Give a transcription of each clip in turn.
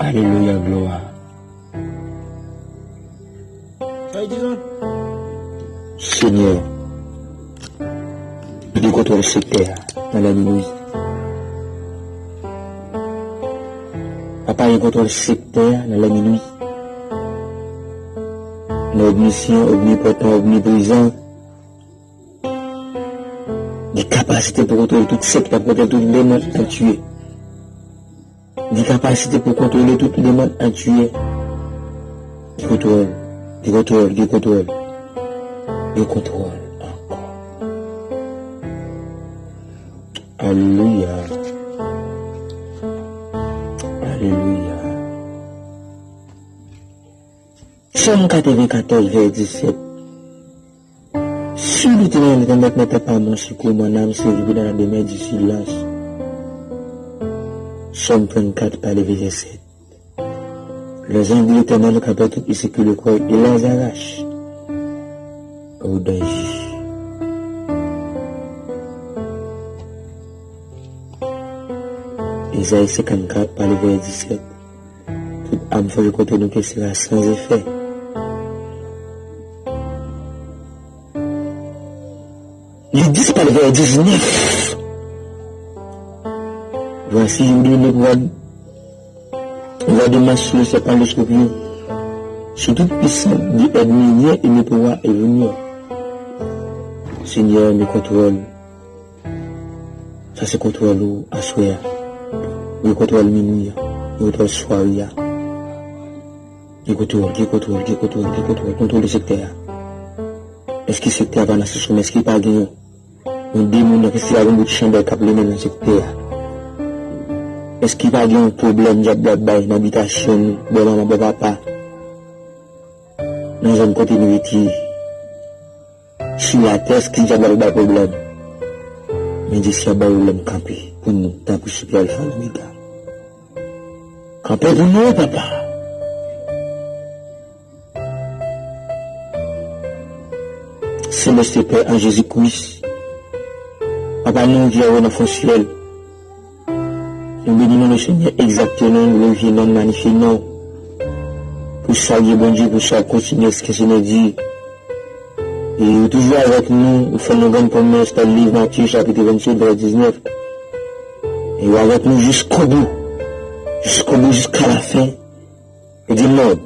Alléluia, gloire. Seigneur, je contrôle le secteur dans la nuit. Papa, il contrôle le secteur dans la nuit. L'omniscient, omnipotent, omniprésent. Des capacités pour contrôler toute secte, pour contrôler tout démon à tuer. Des capacités pour contrôler tout démon à tuer. Qui contrôle, qui contrôle, qui contrôle. Qui contrôle encore. Alléluia. Alléluia. Somme 94, verset 17. Si l'Éternel n'était pas mon secours, mon âme s'est dans la demeure du silence. Somme 34, par le verset 7. Les anges de l'Éternel capent tout ici que le corps, et les arrache au danger. Isaïe 54, par le verset 17. Toute âme fait contre nous que sera sans effet. Il dit par le verset 19. Voici, je vous donne le droit de m'assurer le serpent le scorpion. Sur toute puissance du ennemi et le pouvoir est venu. Seigneur, me contrôle. Ça c'est contrôle à soir. Me contrôle minuit. Me contrôle soir. Me contrôle le secteur. Est-ce que le secteur va dans ce sommet? Est-ce qu'il n'y a pas de un démon qui a un bout de chambre qui a dans le secteur? Est-ce qu'il n'y a pas un problème dans l'habitation de maman, de papa? Dans une continuité. Sur la terre, est-ce qu'il y a un problème? Mais d'ici, il y a un problème campé pour nous, dans le super alpha omega. Campé pour nous, papa. Céleste Père en Jésus-Christ. Papa, nous qui avons dans le ciel. Nous bénissons le Seigneur exactement, nous glorifions, nous magnifions. Pour saluer bon Dieu, pour ça continuer ce que je nous dit. Et toujours avec nous, nous faisons une grande promesse dans le livre Matthieu, chapitre 27, verset 19. Et avec nous jusqu'au bout, jusqu'à la fin. Et dit non.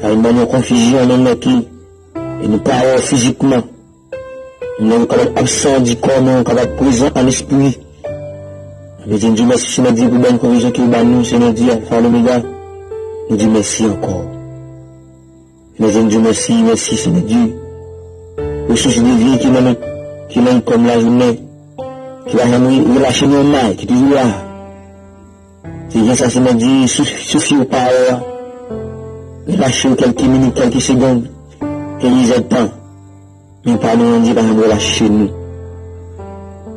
À une manière confusion, nous qui, et nous parlons physiquement. Nous sommes capables absents du corps, nous sommes capables présents en esprit. Mais Dieu merci, c'est notre pour bonne provision qui est nous, c'est notre Dieu, Alpha l'Oméga. Nous disons merci encore. Mais Dieu merci, c'est notre Dieu. Pour ceux de vie qui n'ont comme la journée, qui va relâcher nos mains, qui est toujours là. C'est bien ça, c'est notre Dieu, suffit aux paroles. Relâchez quelques minutes, quelques secondes, quelques temps. Mais pas nous, on dit, par exemple, relâchez nous.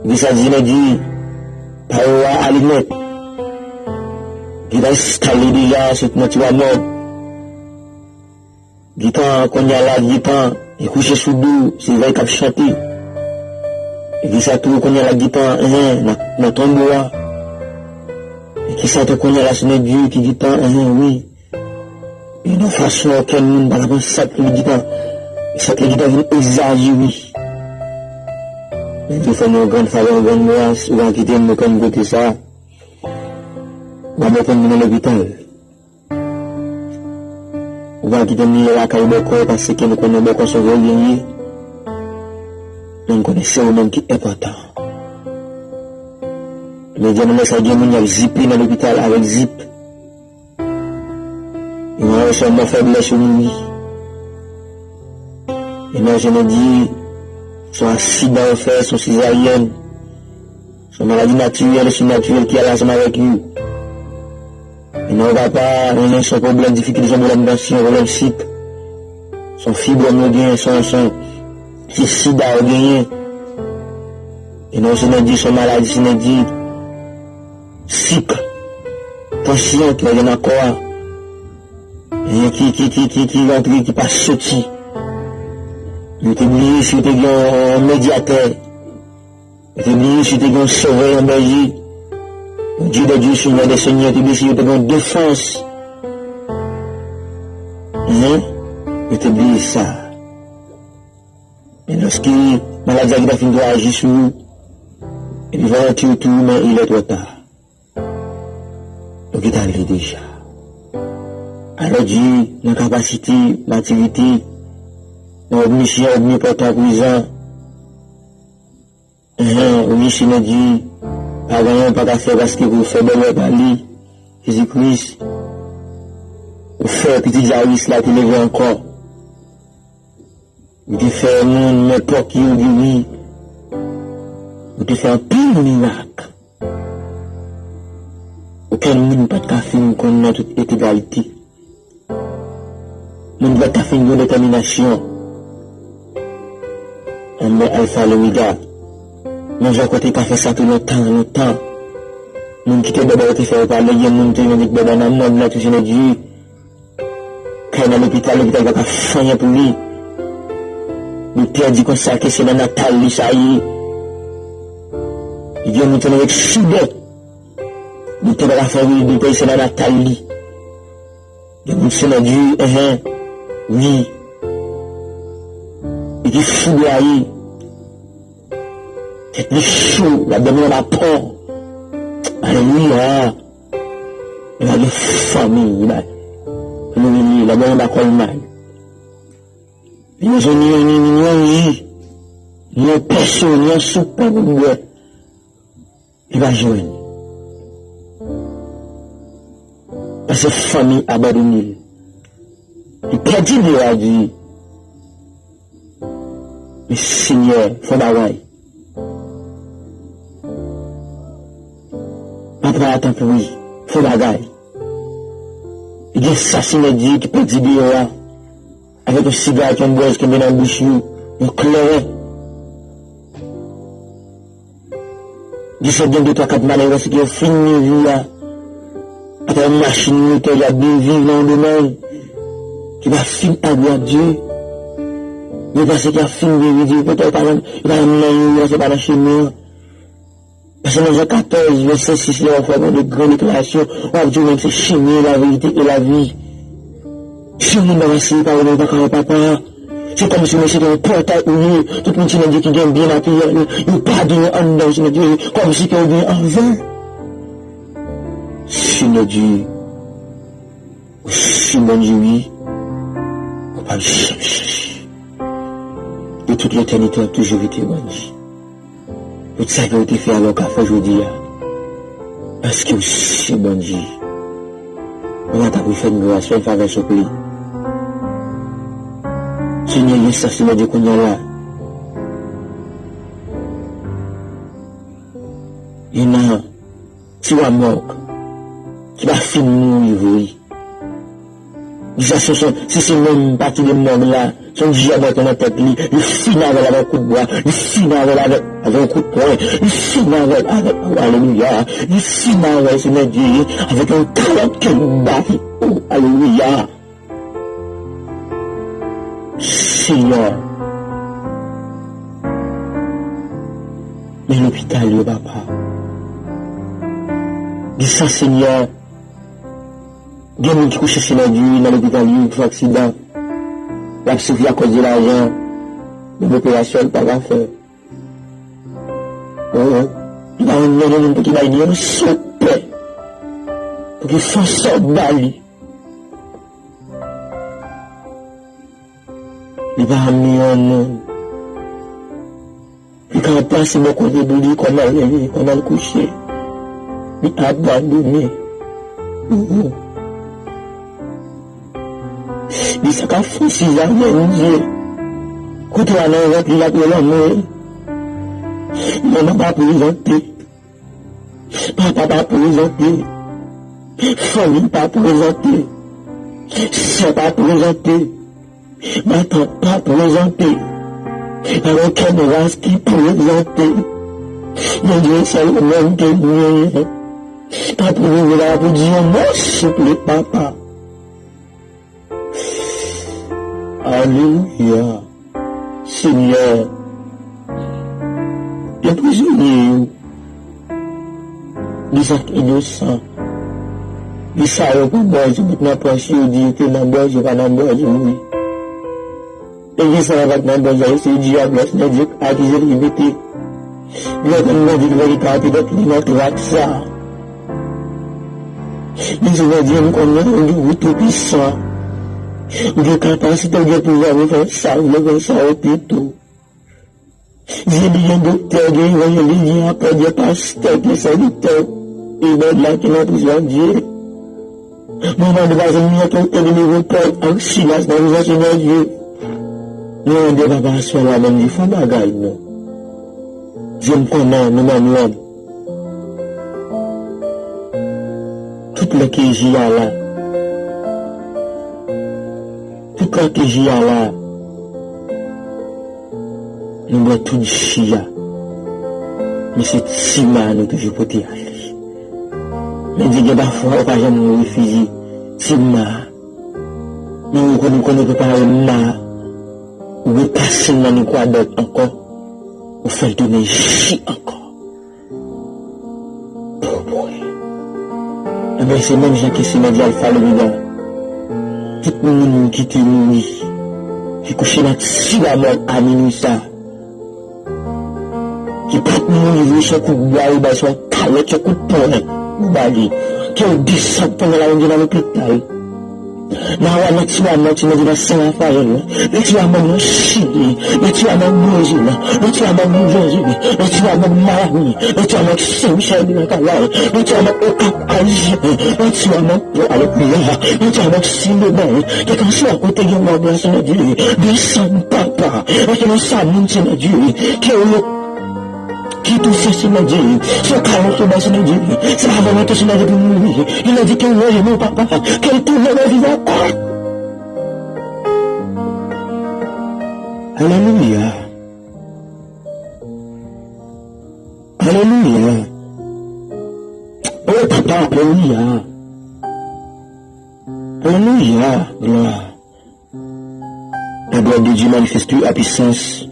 Mais ça dit, notre Dieu, parole à l'immet. Il va installer déjà ce que tu vas mort. Guitan, qu'on y a là, guitan, et couché sous dos, c'est vrai qu'il a chanté. Et qui ça tout, qu'on y a la guitan, dans ton bois. Et qui ça tout, qu'on y a là, c'est notre Dieu qui guitan, oui. Et de façon auquel nous, par exemple, ça que le guitan, ça que le guitan vient exagérer. Nous faisons une grande faveur, une grande grâce, on va quitter nous comme côté ça. On va mettre nous dans l'hôpital. On va quitter nous la caille beaucoup parce que nous connaissons beaucoup sur le gagné. Nous connaissons le même qui est important. Mais Dieu nous laisse à Dieu, nous avons zippé dans l'hôpital avec zip. Et nous avons seulement faiblesse sur nous. Et moi je me dis, son accident au fait, son césarienne, son maladie naturelle, surnaturelle qui est là ensemble avec lui. Et non, papa, on a son problème, difficulté, son problème d'ancien, problème cycle, son fibrome bien, son sida au gagné. Et non, c'est dit son maladie, c'est dit cycle, tension qui est encore, et qui rentre, qui passe sorti. Il était oublié si tu es un médiateur. Il était oublié si tu es un sauveur en Belgique. Dieu de Dieu, Seigneur des Seigneurs, tu décides de prendre défense. Je te dis ça. Mais lorsque maladie a fini de agir sur nous, il va en tirer tout, mais il est trop tard. Donc il est arrivé déjà. Alors Dieu, la capacité, l'activité, notre mission, nous porter à prison. Oui, Seigneur Dieu, pas rien, pas qu'à faire parce que vous faites de parler, Jésus-Christ. Vous faites petit Jairus là, tu levé encore. Vous te faites un monde, n'importe qui, vous dit oui. Vous te faites un pile miracle. Aucun monde pas de café, qu'on a toute égalité. Nous ne pouvons pas faire une détermination. On est alpha l'oméga. Nous avons côté café ça tout longtemps. Nous qui te débordent te faire parler, nous te disons que dans le monde là, tout c'est Dieu. Quand dans l'hôpital va pas faire pour lui. Nous te dit comme ça que c'est dans Nathalie, ça y est. Il vient nous tenir avec soudé. Nous te va faire une pays, c'est dans Nathalie. Nous sommes Dieu, oui. Il dit foudroyé. C'est chaud, la demande à port. Alléluia. Il a des familles, la demande à colmal. Il y a une personne, une soupe, il va joindre. Parce que famille abandonnée. Il perdit de la vie. Mais Seigneur, faut bagaille. Papa attend pour lui, faut bagaille. Il y a assassiné Dieu qui perdit de la vie. Avec un cigare qui est boise qui est dans la bouche, un clair. Il y a 2, 3, 4 malheureux qui ont fini vie là. Après une machine, il y a bien vivre dans le domaine. Qui va finir à gloire Dieu. Mais parce qu'il a fini de Dieu, peut-être il va amener, c'est pas dans chez nous. Parce que dans le 14, verset 6, il va faire de grandes déclarations. On va dire même c'est chimie, la vérité et la vie. Si on est assis par le papa, c'est comme si c'était un portail où tout le monde dit qu'il gagne bien la prière, il pardonne en dedans, c'est Dieu, comme si il vient en vain. Seigneur Dieu, Seigneur Dieu, oui, on va le chercher. De toute l'éternité, on a toujours été bandit. Tout ça qui a été fait alors qu'a fait aujourd'hui, parce que c'est bandit. On va t'appeler faire une grâce, une faveur sur lui. Seigneur, il est Seigneur Dieu qu'on est là. Il y en a, tu vas mort, qui va finir mourir, oui. Si c'est même pas tous les morts là, son diable dans la tête, il finit avec un coup de bois, il finit avec un coup de poing, il finit avec, alléluia, il finit avec, Seigneur Dieu, avec un caractère bas, oh, alléluia. Seigneur, mais l'hôpital, le papa, dis ça, Seigneur, il y a des gens qui couchent chez Dieu, dans l'hôpital, il fait accident, la souffrir à cause de l'argent, de l'opération, il n'a pas faire. Il va un homme qui va dire, on soupe, pour qu'il fasse ça d'aller. Il va amener un homme. Il va passer beaucoup de boulot qu'on a levé, qu'on a couché. Il a abandonné. Il s'est fait 6 ans, Dieu. Quand on a l'envers, il a pris l'homme. Il n'a pas présenté. Papa pas présenté. Famille pas présenté. C'est pas présenté. Ma tante pas présentée. Avec aucune race qui présentée. Mon Dieu, c'est le même que lui. Pas pour nous là pour dire, moi, s'il te plaît, papa. Alléluia. Seigneur. Les prisonniers. Ils Isaac innocent. Il savait pas boire, je maintenant pas si on dit que non boire, je pas non boire, je mourir. Et il savait pas non boire, c'est diable, c'est Dieu à qui j'ai limité. Il a tellement dit que il pas peut-être il m'a trouvé ça. Mais je veux dire qu'on est un tout puissant. De capacité de pouvoir faire ça, vous faire ça au plutôt. J'ai dit un docteur, j'ai dit après des pasteurs, des serviteurs, et ben là qui n'a besoin de Dieu. Maman de base, nous avons été de nouveau Paul, en silence, dans les enseignements de Dieu. Nous avons des papas sur la même, ils font bagaille, non. Je me connais, nous m'en toute la qui j'y a là. Toute la qui j'y a là. Nous avons tout chia. Mais c'est si mal, nous toujours pour aller. Mais dis que parfois, on ne peut pas jamais refuser. C'est mal. Nous connaissons pas mal. Ou nous passons dans nous quoi d'autre encore. Ou faire donner chi encore. Oh boy. Eh bien, c'est même gens qui se mettent alpha le gars. Tout le monde qui te mourit. Qui couche dans si la mort à minuit ça. Qui peut mourir sur coup de bois ou bien sur calotte, sur coup de poing. Ou bali. Qui ont descendu pendant la journée dans l'hôpital. Now I'm not sure I'm not in the same fire. Let's you among the city. Let's you among Brazil. Let's you among New Jersey. Let's you among Miami. Let's you among Sunshine in the light. Let's you among Asia. Let's you among Hallelujah. Let's you among Single. You can see what they give my blessing of you. Be some papa. I can say something to you. Kill you. Qui tout ça c'est Dieu, ce carreau tout bas c'est Dieu, c'est la volonté c'est Dieu pour mourir. Il a dit que moi mon papa, qu'elle tourne la vie encore. Alléluia. Alléluia. Oh papa, alléluia. Alléluia. Gloire. La gloire de Dieu manifeste à puissance.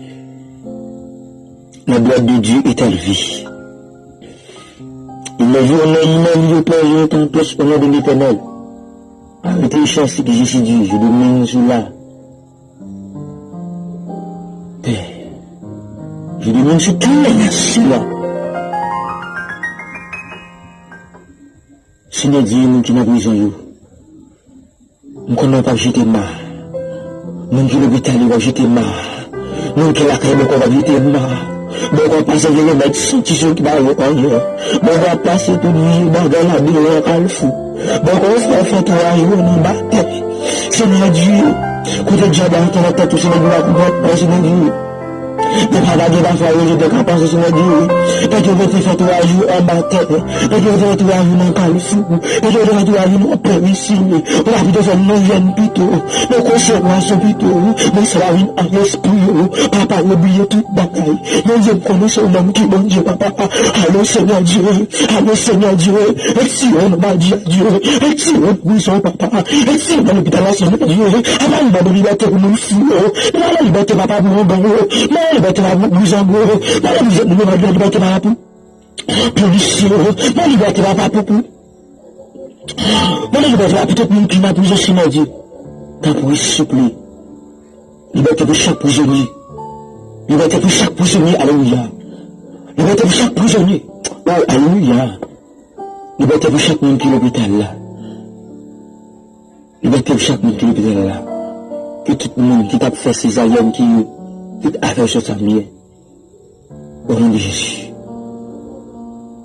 La gloire de Dieu est à vie. Il m'a vu en lui-même, il peut être en place au nom de l'Éternel. Arrêtez les chances que je suis Dieu, je domine sur là. Je domine sur tout le reste là. Seigneur Dieu, nous qui n'avons besoin de vous. Nous ne connaissons pas jeter marre. Nous qui l'hôpital, nous va jeter marre. Nous qui la crème, nous va jeter marre. Bon, on va passer les mecs senti ceux qui parlent en hier. Bon, on va passer tout le jour dans la ville, on va le fou. Bon, on va faire tout à jour, on va battre. Seigneur Dieu, quand Dieu a dans la tête, tout Seigneur Dieu va comprendre, Seigneur Dieu. Ne pas la guerre d'affaires, je te capable, Seigneur Dieu. Et que vous faites tout à jour en bataille. Et que vous faites tout à jour dans le fou. Et que vous faites tout à jour dans le ici. On a vu de faire nos jeunes plutôt. Nos conséquences plutôt. Mais c'est la vie en l'esprit. Papa, oubliez toute bataille. Nous aimons connaître un homme qui bon Dieu, papa. Allô, Seigneur Dieu. Allô, Seigneur Dieu. Et si on m'a dit à Dieu. Et si on nous sommes, papa. Et si on a l'hôpital, Seigneur Dieu. Avant la liberté pour nous fous. La liberté, papa, pour nous barreaux. La liberté, papa, pour nous embrouiller. La liberté, papa, pour policier. La liberté, papa, pour la liberté, papa, pour tout le monde qui m'a posé, Seigneur Dieu. T'as pour souple. Liberté pour chaque prisonnier. Liberté pour chaque prisonnier, alléluia. Liberté pour chaque prisonnier. Oh, alléluia. Liberté pour chaque monde qui est à l'hôpital là. Liberté pour chaque monde qui est à l'hôpital là. Que tout le monde qui t'a fait ses aïeux qui a fait sur sa vie. Au nom de Jésus.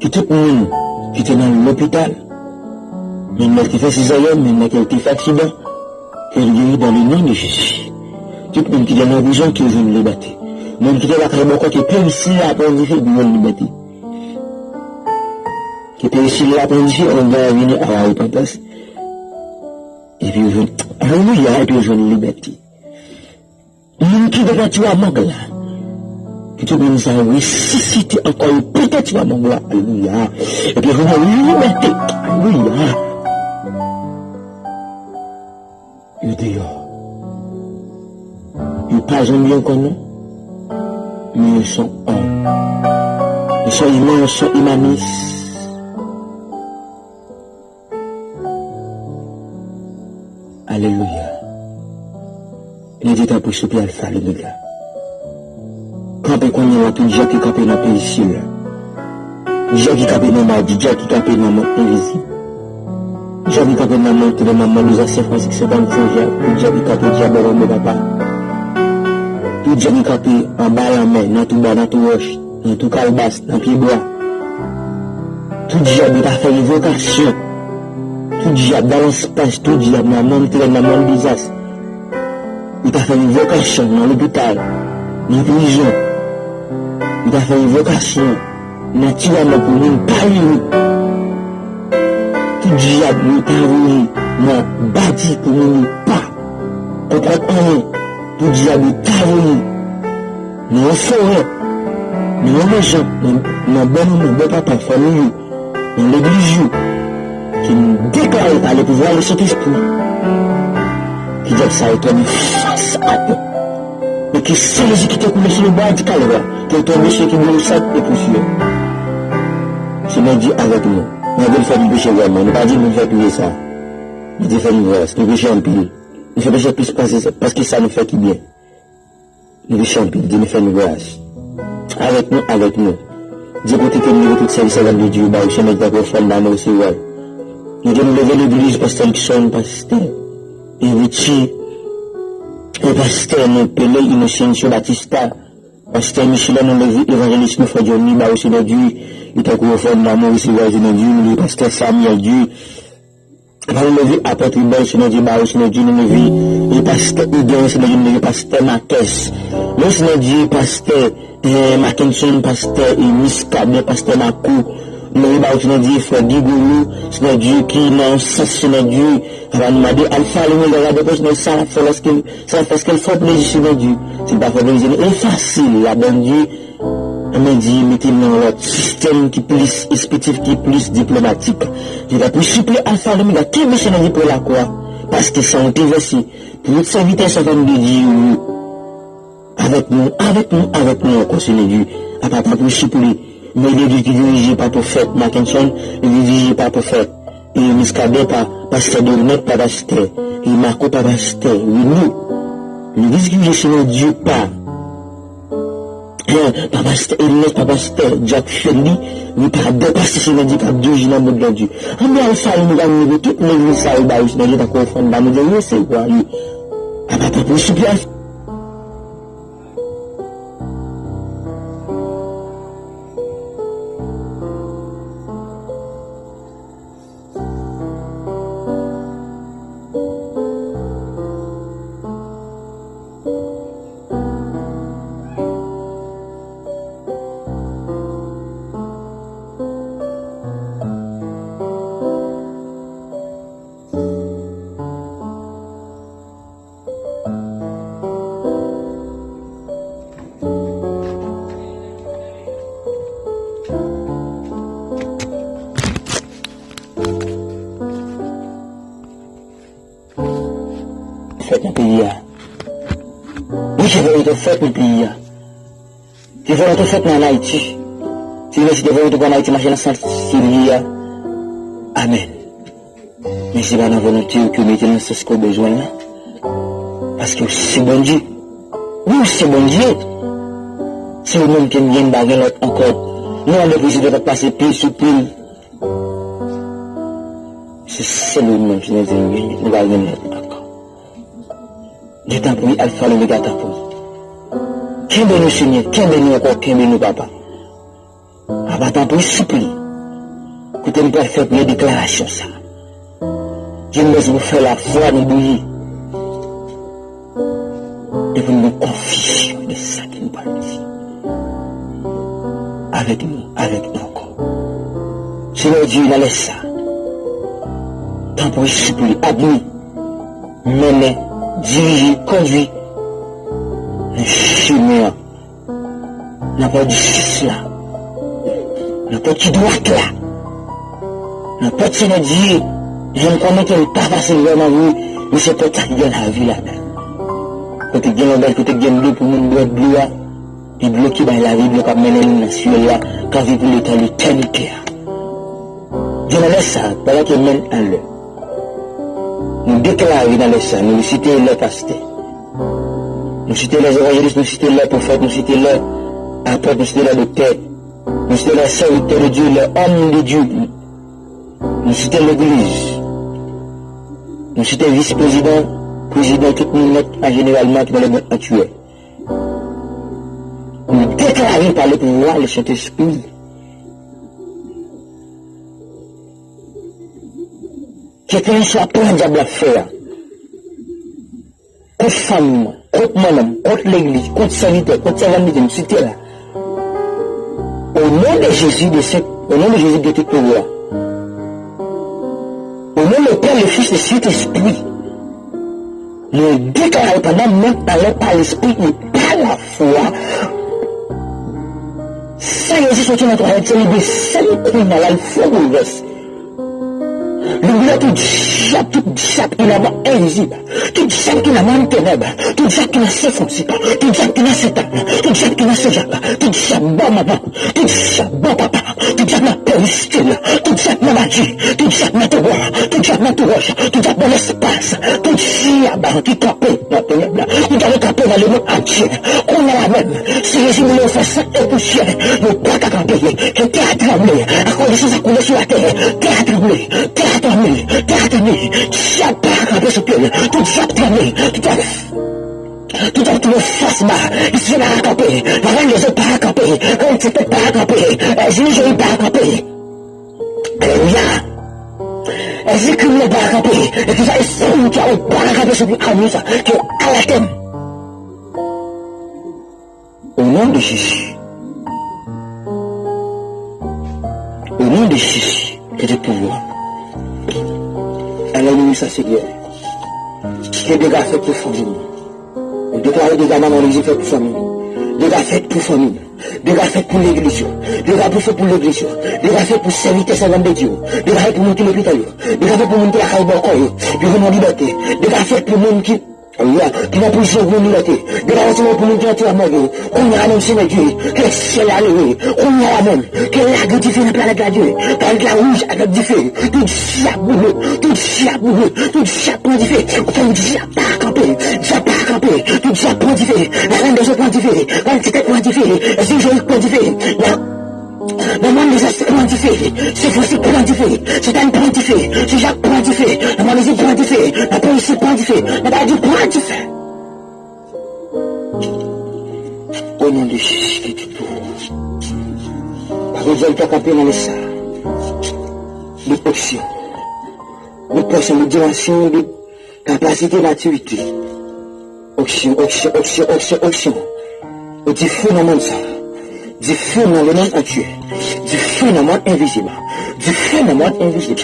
Que tout le monde qui est dans l'hôpital, même qui fait ses aïeux, même qui fait accident, qu'elle guérit dans le nom de Jésus. Tout le monde qui est dans la prison qui veut le liberté. Même qui est là, qui peut ici apprendre à la liberté. Qui peut ici apprendre on va venir à la repentance. Et puis, alléluia, et puis, je veux la liberté. Même qui devrait tu vas manquer là. Que tout le monde s'en ressuscité encore, peut-être tu vas manquer là, alléluia. Et puis, je veux la liberté, alléluia. Et dehors. Ils pas un bien qu'on a. Mais ils sont hommes. Ils sont humains, ils sont humanistes. Alléluia. Il dit à pour Alpha, l'Oméga. Quand on y a tout Dieu qui capé dans le pays ici, Dieu qui capé dans le monde, Dieu qui capé dans le monde invisible. Dieu qui capé dans le monde, de maman, nous a Saint-Francisque, c'est dans le fond, Dieu qui capé, Dieu qui capé, papa. Tout Dieu qui capé en bas la main, dans tout bas, dans tout roche, dans tout calebasse, dans pied bois. Tout Dieu qui a fait une vocation. Tout Dieu dans l'espace, tout Dieu dans le monde, dans le monde business. Il a fait une vocation dans l'hôpital, dans la prison. Il a fait une vocation naturellement pour nous, pas lui. Tout Dieu nous a voulu, nous bâti pour nous, pas. Comprendre tout Dieu nous a voulu, nous en forêt, nous en maison, nous bon papa, famille, dans l'église, qui nous déclare par le pouvoir de cet esprit. Qui dit que ça est tombé face à eux. Et qui saisit qui te coule sur le bord du calvaire, qui est tombé sur qui nous sac et poussière. Je me dis avec nous, nous avons fait du péché vraiment, nous pas dit nous faire payer ça. Nous avons fait une grâce, nous péchons en pile. Nous faisons pécher plus parce que ça nous fait qui bien. Nous péchons en pile, Dieu nous fait une grâce. Avec nous. Dieu côté que nous tout service de Dieu, bah, je me dis d'accord, fondamentalement aussi, ouais. Nous devons lever l'église, pasteur Nixon, pasteur. Et Richie, et pasteur nous Pelé, Innocencio Batista, pasteur Michel, nous levé évangéliste, nous faisons Johnny, bah aussi de Dieu, il t'a couru fort d'amour aussi, bah aussi de Dieu, nous levé pasteur Samuel Dieu, nous levé apôtre Ibel, aussi de Dieu, bah aussi de Dieu, nous levé, et pasteur Hidon, aussi de Dieu, nous levé pasteur Marquez, nous aussi de Dieu, pasteur Mackinson, pasteur Miskade, pasteur Makou, nous avons dit, frère Guigoulou, c'est Dieu qui n'a c'est Dieu. Alors nous m'a dit, Alpha, ça fait ce qu'elle fait plaisir sur Dieu. C'est pas fait plaisir. C'est facile, la bonne Dieu. On m'a dit, mettez-le dans l'autre système qui est plus expéditif, qui est plus diplomatique. Je vais pour supplier Alpha, l'Oméga, qui est méchant pour la croix. Parce que c'est un TVC. Pour notre serviteur, ça va nous dire, avec nous, encore, c'est Dieu. À part pour supplier. Mais il est dirigé par prophète Mackinson, il est dirigé par prophète, et Miskade par pasteur Donet, par pasteur, et Marco par pasteur, oui, nous disons que Dieu par pasteur Elinès, par pasteur Jack Fendi, oui, par deux pasteurs, c'est dit par deux jours dans le monde de Dieu. En bien, Alpha, nous avons toute l'église, ça, il va aussi, nous avons confondé, nous avons c'est quoi, lui. À part pour supplier faites un pays. Oui, je vais te faire un pays. Je vais te faire en Haïti. Si je vais te faire en Haïti, je vais te faire Amen. Mais c'est pas la volonté que vous mettez dans ce qu'on a besoin. Parce que c'est bon Dieu. Oui, c'est bon Dieu. C'est le même qui vient de baguer l'autre encore. Nous, on est obligé de passer pile sur pile. C'est le même qui vient de baguer l'autre encore. Dieu t'a pris, Alpha, l'Oméga t'a pris. Qu'est-ce que nous, Seigneur? Qu'est-ce que nous encore? Qu'est-ce que nous, Papa? Papa t'a pris, supplie. Que tu peux faire les déclarations, ça. Dieu nous laisse vous faire la foi, nous bouillir. Et vous nous confier de ça qui nous parle ici. Avec nous encore. Seigneur Dieu, il a laissé ça. Tant pour supplie, admis, mener, diriger, conduire, le chemin, la porte difficile là, la porte qui droite là, la porte Seigneur Dieu, je ne connais qu'elle pas passer vraiment oui, mais c'est pour ça qu'il y a la vie là-dedans. Côté bien la belle, côté bien bleu pour nous boire de l'eau, et de l'eau qui va la vie, de l'eau qui mène nous dans ciel là, quand vit pour l'éternité. Dieu ne laisse ça, pendant qu'il mène à l'heure. nous déclarons dans les saints, nous citons les pasteurs, nous citons les évangélistes, nous citons les prophètes, nous citons les apôtres, nous citons les docteurs, nous citons les serviteurs de Dieu, les hommes de Dieu, nous citons l'église, nous citons vice-président, président, tout le monde en généralement qui va le mettre en tuer. Nous déclarons par le pouvoir le Saint-Esprit. Quelqu'un soit prêt à diable à faire. Contre femme, contre moi-même, contre l'église, contre serviteur, contre servante, c'était là. Au nom de Jésus au nom de Jésus de tout pouvoir. Au nom du Père, le Fils et le Saint-Esprit. Nous déclarons pendant même par l'Esprit, mais par la foi. Ça y est, c'est sorti notre réalité, de celle qui n'a la foi bouleverse. L'oublier tout diable qui n'a pas invisible, tout diable qui n'a pas de ténèbres, tout diable qui n'a pas foncé, tout diable qui n'a pas Satan, tout diable qui n'a pas Satan, tout diable bon maman, tout diable bon papa, tout diable n'a pas hostile, tout diable n'a pas Dieu, tout diable n'a pas roi, tout diable n'a pas roche, tout diable dans l'espace, tout diable qui capé dans les ténèbres, tout diable capé dans le monde entier, on est la même, si Jésus nous fait ça et poussière, nous pas qu'à camper, que terre a tremblé, à cause de ça coulé sur la terre, terre a tremblé, terre a tremblé, diable pas camper sur pied, tout diable tremblé, tout diable tout le face bas, il se fait pas camper, la reine des autres pas camper, quand il se fait pas camper, les juges ils pas camper, alléluia. Les écrivains pas camper, et tout ça ils sont qui ont pas camper sur pied, ça, qui ont à la thème. Au nom de Jésus, au nom de Jésus, que de pouvoir. Alors, ça, Seigneur. Que des gars faits pour famille. Des gars des gamins dans les faits pour famille. Des gars faits pour famille. Des gars faits pour l'église. Des gars faits pour l'église. Des gars faits pour servir servant de Dieu. Des gars faits pour monter l'hôpital. Des gars faits pour monter la caille puis pour mon liberté. Des gars faits pour mon qui. Qui va position pour nous liberté. Des gars faits pour nous qui ont mort. On a annoncé notre Dieu. Que le ciel a levé. On a la même. Que la gueule diffère dans la planète de Dieu. Par la rouge avec du feu. Tout diable, tout diable, tout diable diffère. Tout diable pas camper. Diable pas camper. Tout diable pas diffère. La reine des autres pas diffère. La petite pas diffère. Les yeux pas diffère. Le monde des astres point différé, c'est Francis point différé, c'est Dan point différé, c'est Jacques point différé, le monde des point différé, la police point différé, la balle du point différé. Au nom de Jésus qui est tout. Par exemple, tu as campé dans les salles, d'option, de portion, de dimension, de capacité, d'activité. Option. Et tu fais dans le monde ça. Du feu dans le monde entier, du feu dans le monde invisible, du feu dans le monde invisible,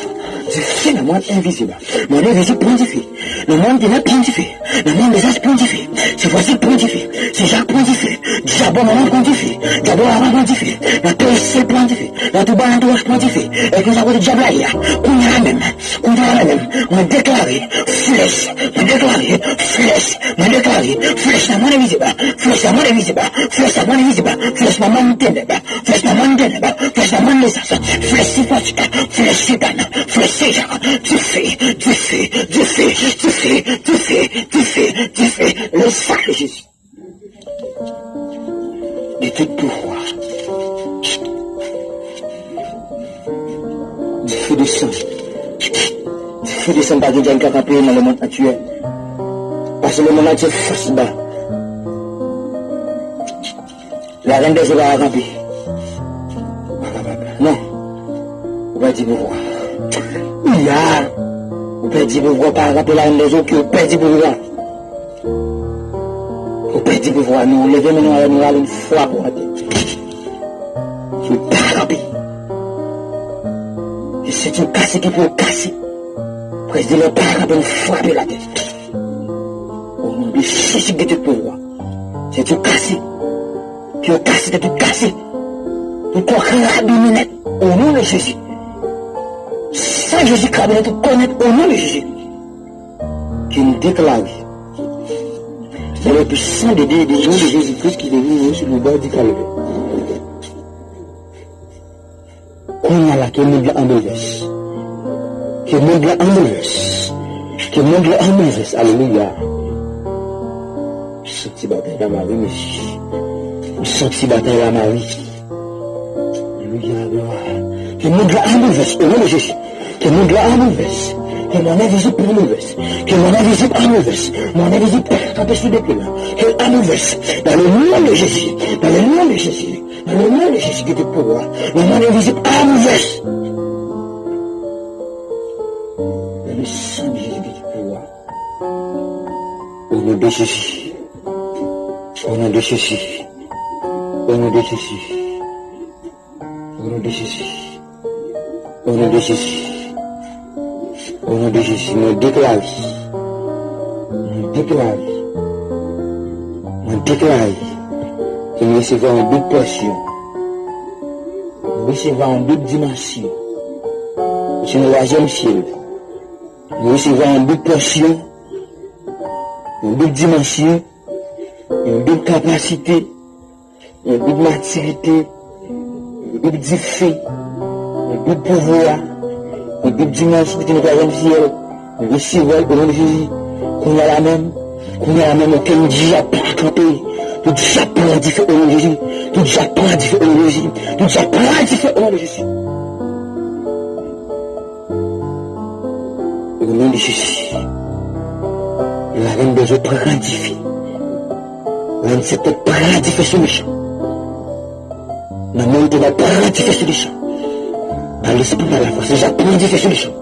du feu dans le monde invisible. Le monde invisible pontifie, le monde des nappes pontifie, le monde des astres pontifie, c'est voici pontifie, c'est Jacques pontifie, Diabo maman pontifie, Diabo maman pontifie, la PSC pontifie, la Touba l'entourage pontifie, et que nous avons des diables là, qu'on y a la même, on a déclaré, flèche, dans le monde invisible, flèche dans le monde invisible, flèche dans le monde invisible, flèche dans le monde ténèbres, flèche dans le monde ténèbres, flèche dans le monde des astres, flèche sympathique, flèche citane, flèche séja, du feu, le sang de Jésus. De tout pouvoir. Du feu de sang. Du feu de sang par Dieu qui a campé dans le monde actuel. Parce que le monde entier face bas. La reine des eaux a campé. Non. On va dire pouvoir. Il y a. On peut dire pouvoir par rapport à la reine des eaux qui on peut dire pouvoir. On peut dire pouvoir. Nous levons maintenant nous allons une foi pour la tête. Je ne peux pas camper. C'est une casse qui peut casser. Président le pas camper nous frapper la tête. Au nom de Jésus qui te pouvoir. C'est une casse. Qui est cassé, c'est tout cassé. Nous croyons net au nom de Jésus. Sans Jésus, nous tout connaître au nom de Jésus. Qui nous déclare. C'est le puissant de Dieu, de Jésus-Christ qui est venu sur le bord du Calvaire. On a là que le monde en bouleverse. Que le monde en bouleverse. Que le monde est en mauvaise. Alléluia. Je sens bataille dans ma vie, je sens bataille dans ma vie. Alléluia, gloire. Que le monde est en mauvaise. Au nom de Jésus. Que le monde est en mauvaise. Que mon invisible pour mauvaise. Que mon invisible en mauvaise. Mon invisible empêche de plus là. Que en mauvaise. Dans le nom de Jésus. Dans le nom de Jésus. Dans le nom de Jésus que tu peux voir. Le monde invisible en mauvaise. Dans le sang de Jésus que tu peux voir. Au nom de Jésus. Au nom de Jésus. Au nom de Jésus. Au nom de Jésus. Au nom de Jésus. Au nom de Jésus, me déclare, que nous recevons en double portion, nous recevons en double dimension, sur le troisième ciel, nous recevons en double portion, en double dimension, en double capacité, en double maturité, en double défi, en double pouvoir. Et puis dimanche, nous troisième ciel, nous recevons au nom de Jésus, qu'on a la même, aucun dia pas camper, tout dia pas différent au nom de Jésus, tout dia pas différent au nom de Jésus, tout dia pas différent au nom de Jésus. Au nom de Jésus, la reine des eaux prend différent, la reine s'est prend différent sur le champ, la même de la prend différent sur le champ. Par l'esprit, par la force, j'apprends des solutions.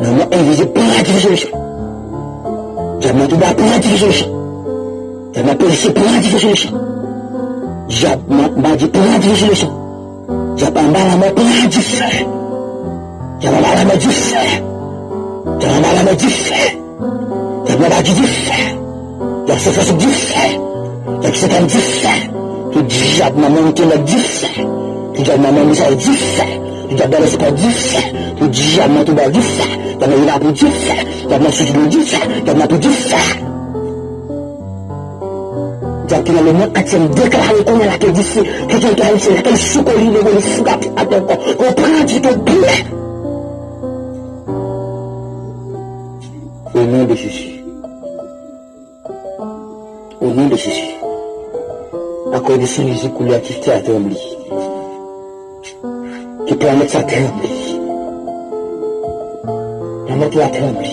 Maman invisible, prends des solutions. J'apprends tout bas, prends des solutions. J'apprends policier, prends des solutions. J'apprends dit, prends des solutions. J'apprends la main, prends du feu. J'apprends la main du feu. J'apprends la main du feu. J'apprends la main du feu. J'apprends du feu. J'apprends du feu. Tout diable, maman, qui est du feu. Tout diable, maman, qui est du feu. Tu as donné ce qu'on dit, tu dis jamais tout bas du feu, tu as mis là pour du feu, tu as mis sur du feu, tu as mis pour du feu. Tu as dit le monde entier déclaré qu'on est là, que d'ici, que tu as dit, que le soucolis, le fou, à ton corps, qu'on prend du tout blé. Au nom de Jésus. Au nom de Jésus. À cause de son Jésus coulé activité à trembler. Qui planète ça tremble. Planète la tremble.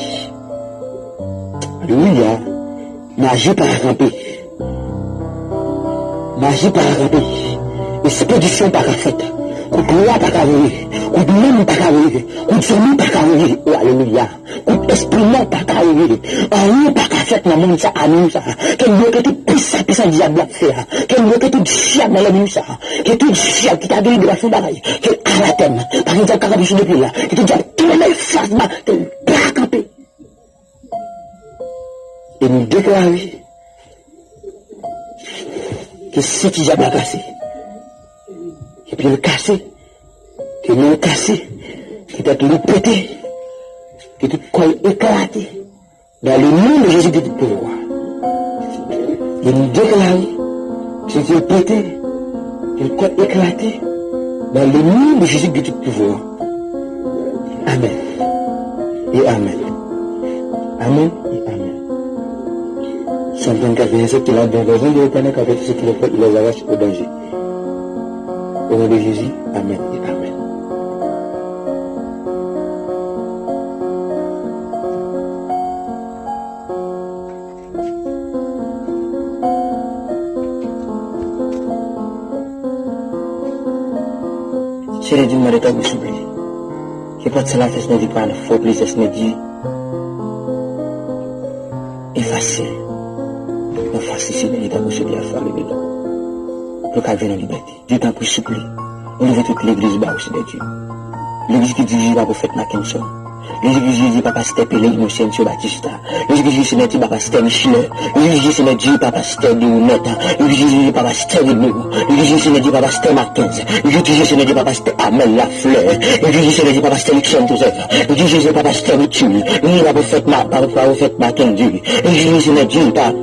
Alléluia. Magie par ramper. Magie par ramper. Expédition par faite. Coup de loi par carré. Coup de même par carré. Coup de famille par carré. Oh, alléluia. Coup d'esprit non par carré. En par fait, dans le monde, ça, à nous, ça. Quel mot que tout puissant diable fait. Quel mot que tout diable dans la vie, ça. Que tout diable qui t'a donné de la fin d'arrêt. Quel anathème. Par exemple, quand on depuis là. Que tout diable, tout le monde face, que pas camper. Et nous déclarons que si tu diable a cassé, et puis le cassé, que nous le cassé, que peut-être le pété, que tout quoi éclaté. Dans le nom de Jésus de tout pouvoir. Et nous déclarons que c'est pété, que le corps éclaté. Dans le nom de Jésus de tout pouvoir. Amen. Et Amen. Amen et Amen. Somme 24, verset qui l'a dans besoin de l'éternel qu'avec ce qu'il fait, il les arrache au danger. Au nom de Jésus, Amen et Amen. Chérie, dis-moi de ta bouche oubliée. Je porte cela fait ce n'est pas un faux plaisir, ce n'est dit. Et facile. Non, facile, c'est de ta bouche oubliée à faire le bédon. Le cas vient en liberté. Dieu t'a pris souple. On devait toute l'église bas aussi de Dieu. L'église qui dirige la prophète Mackinson. L'église qui dit papa c'était Pélé, Innocent, Baptista. L'église qui dit papa c'était Michel. L'église qui dit papa c'était Deonetta. L'église qui dit papa c'était Renaud. L'église qui dit papa c'était Mackenzie. L'église qui dit papa c'était Amel Lafleur. L'église qui dit papa c'était Luxon Joseph. L'église qui dit papa c'était Richul. L'église la prophète Mackenzie. L'église qui dit papa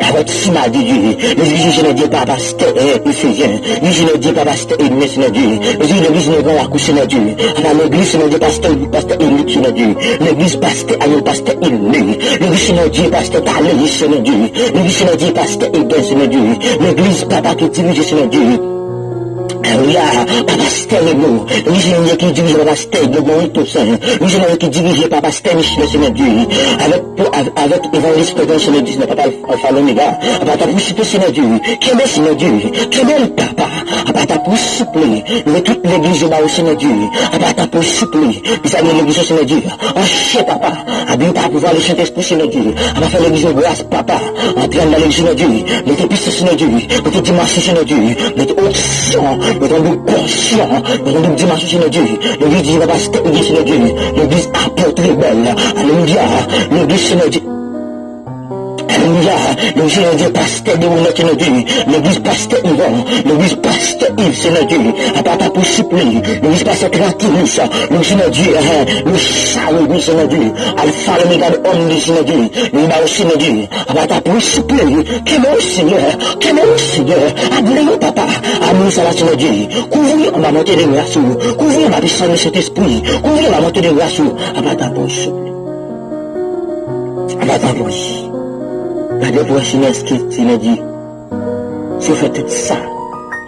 avec Sima de Dieu, l'église ne dit pas pasteur Ephésien, l'église ne dit pas pasteur Ernest de Dieu, l'église ne va accoucher de Dieu, l'église ne dit pasteur Ernest de Dieu, l'église pasteur Ayol pasteur Ernest, l'église ne dit pasteur Taléis de Dieu, l'église ne dit pasteur Ebens de Dieu, l'église papa qui dirige de Dieu. Là, Papa Stelmo, l'ingénieur qui dirige Papa Stelmo, tout ça, l'ingénieur qui dirige Papa Stelmo, Seigneur Dieu, avec Évangéliste Pedro, Seigneur Dieu, Papa Alpha-L'Oméga, Papa pour Seigneur Dieu, quel est Seigneur Dieu, quel est le Papa, Papa pour suppléer, toute l'église au Seigneur Dieu, Papa pour suppléer, puis ça l'église au Seigneur Dieu, en chien Papa, à bien pas pouvoir le Saint-Esprit Seigneur Dieu, à faire l'église de grâce Papa, entrer dans l'église Seigneur Dieu, mettez puissance Seigneur Dieu, mettez dimanche Seigneur Dieu, mettez onction, mettez portion, mettez dimanche Seigneur Dieu, l'église va passer Seigneur Dieu, l'église apôtre rebelle, alléluia, l'église Seigneur Dieu. Alléluia, l'église de pasteur de mon Seigneur Dieu, l'église pasteur Yvon, l'église pasteur Yves Seigneur Dieu, à part pour suppléer, l'église pasteur Tranquillus, le Seigneur Dieu, le salut du Seigneur Dieu, Alpha l'Oméga de homme du Seigneur Dieu, le Seigneur Dieu, à part pour suppléer, quel est le Seigneur, adorez papa, amour ça la Seigneur Dieu, couvrez ma montée de grâce, couvrez ma puissance de cet esprit, couvrez ma montée de grâce, à part pour suppléer, à part pour regardez pour Seigneur ce qu'il Seigneur dit. Si vous faites tout ça,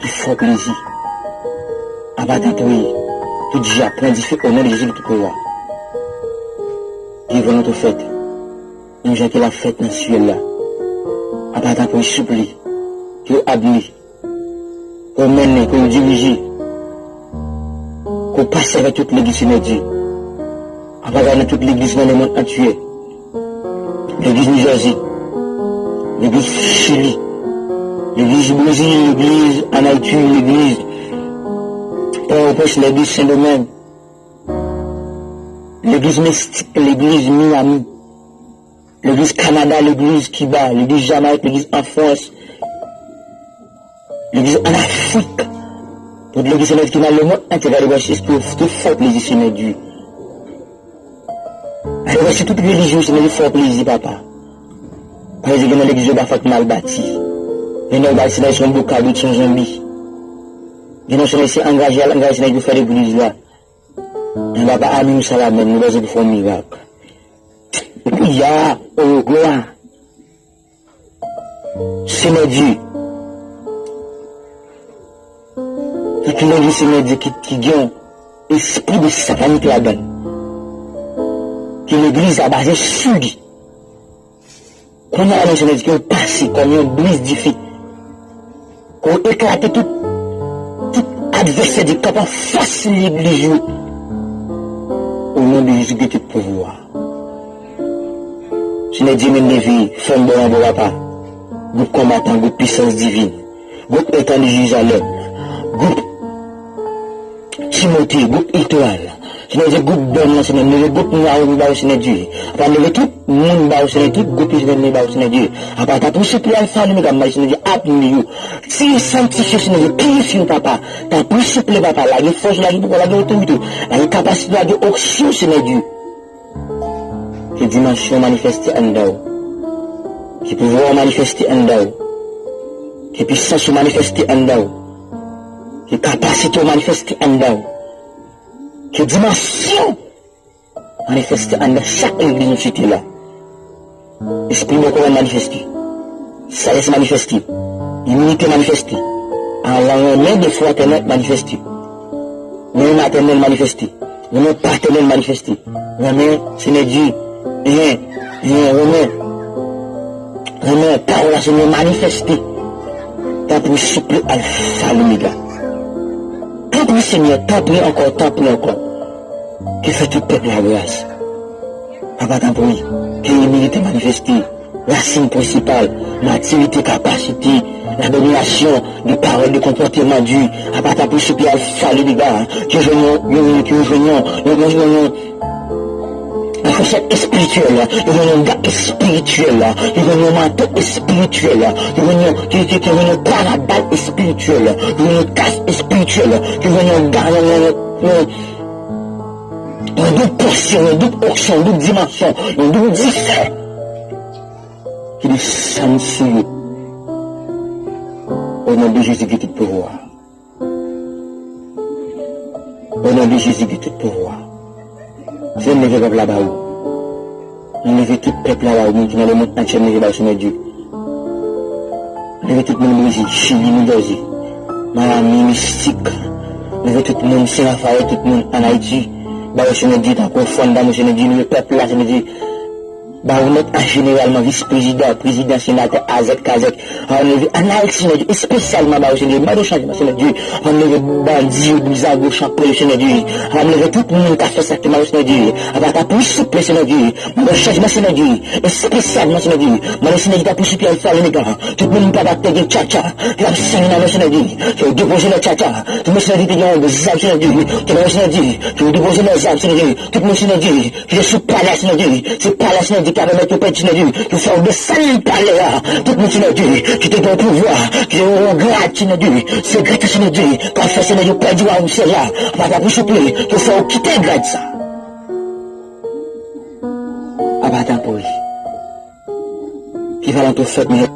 il faut plaisir. Abattre pour tout Dieu apprend d'y au nom de Jésus tout pouvoir. Dieu veut notre fête. Nous j'ai la fête dans le ciel là. Abattre pour supplie. Que habiller. Qu'on mène, qu'on dirige. Qu'on passe avec toute l'église Seigneur Dieu. Abattre toute l'église dans le monde entier. L'église New Jersey. L'église Chili, l'église Brésil, l'église en Haïti, l'église Port-au-Prince, l'église Saint-Domingue, l'église Mystique, l'église Miami, l'église Canada, l'église Cuba, l'église Jamaïque, l'église en France, l'église en Afrique, toute l'église Seigneur qui est dans le monde entier, allez voir si tout fait plaisir Seigneur Dieu. Allez voir si toute religion Seigneur Dieu fait plaisir papa. Parce que dans l'église, il va faire mal bâti. Et nous, c'est son boucade de son zombie. Et nous sommes engagés à l'engagement de faire l'église là. Et nous va amener ça là même, nous allons faire un miracle. Et puis, il y a, oh, gloire. Seigneur Dieu. Et puis, l'église, Seigneur Dieu, qui gagne l'esprit de satanité là-dedans. Que l'église a basé sur lui. Qu'on a la Seigneur Dieu, qu'on passe comme une brise difficile. Qu'on éclate tout adversaire du cap en face l'église. Au nom de Jésus, que tu peux pouvoir. Seigneur Dieu, même levé, femme bon, bon papa. Groupe combattant, groupe puissance divine. Groupe étant de Jérusalem. Groupe Timothée, groupe étoile. Seigneur Dieu, groupe bon, Seigneur Dieu, groupe noir, Seigneur Dieu. Après, lever tout le monde, Seigneur Dieu, tout groupe Seigneur Dieu. Après, t'as poussé pour Alpha, Seigneur Dieu, appelez-nous. Si sanctifié, Seigneur Dieu, purifié, papa. T'as poussé pour papa, la force, la autorité, la capacité, la option, Seigneur Dieu. Que dimension manifestée en nous. Que pouvoir manifester en nous. Que puissance manifester en nous. Que capacité manifester en nous. Que dimension manifester en chaque église de cité là. Esprit de corps manifesté. Sagesse manifesté. Immunité manifestée. En l'année de foi éternelle manifestée. Même maternelle manifestée. Même paternelle manifestée. Même Seigneur Dieu. Même parole Seigneur manifestée. T'as pour supplier Alpha l'Oméga. Tant pis Seigneur, tant pis encore. Que fait tout peuple la grâce. Papa tant pis, que l'humilité manifestée, la signe principale, l'activité, capacité, la domination des paroles, de comportement dû. Papa tant pis, supplier Alpha l'Oméga, que nous la fourchette spirituelle, le gars spirituel, le manteau spirituel, le parabole spirituel, le casse spirituel, le gars, une double portion, une double option, une double dimension, une double diffère. qui est censuré. Au nom de Jésus qui est tout pouvoir. Au nom de Jésus qui est tout pouvoir. Je ne lève pas là-bas. Je lève tout le peuple là-bas. Qui dans le monde entier, je lève sur Dieu. Je lève tout le monde Brésil, Chili, Nidosi, Miami, Mystique. Je lève tout le monde Saint-Raphaël, tout le monde en Haïti. Je ne dis pas qu'on fonde dans le peuple là, je ne dis bah on est généralement vice-président, président, sénateur, Azek, Kazek, on est analyse, spécialement bah on est mal de changement, c'est Dieu, on est bandit, bizago, chapeau, c'est Dieu, on est tout le monde qui a fait ça, c'est Dieu, on va pas pousser, c'est Dieu, le changement, c'est Dieu, et spécialement, c'est Dieu, moi le Sénégal a poussé, puis il fait les gars, tout le monde pas battre, tcha-tcha, il a 5 ans, c'est Dieu, tu veux déposer le tcha-tcha, tout le monde c'est Dieu, des âmes, c'est Dieu, tu veux Dieu, tu veux déposer les âmes, c'est Dieu, tout le monde c'est Dieu, je suis pas là, c'est Dieu, c'est pas là, c'est Dieu, qui a remis tout petit Dieu, qui fait de salut parler là, tout le monde c'est Dieu, qui te donne pouvoir, qui te donne grâce, c'est Dieu, c'est grâce, c'est Dieu, quand fait c'est Dieu, perdu à un seul là, va pas pousser plus, qui fait quitter grâce ça. Abattant pour lui, qui va dans tout fait, mais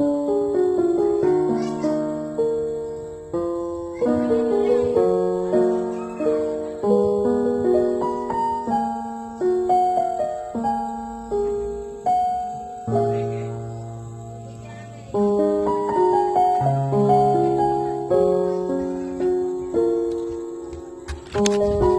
Thank you.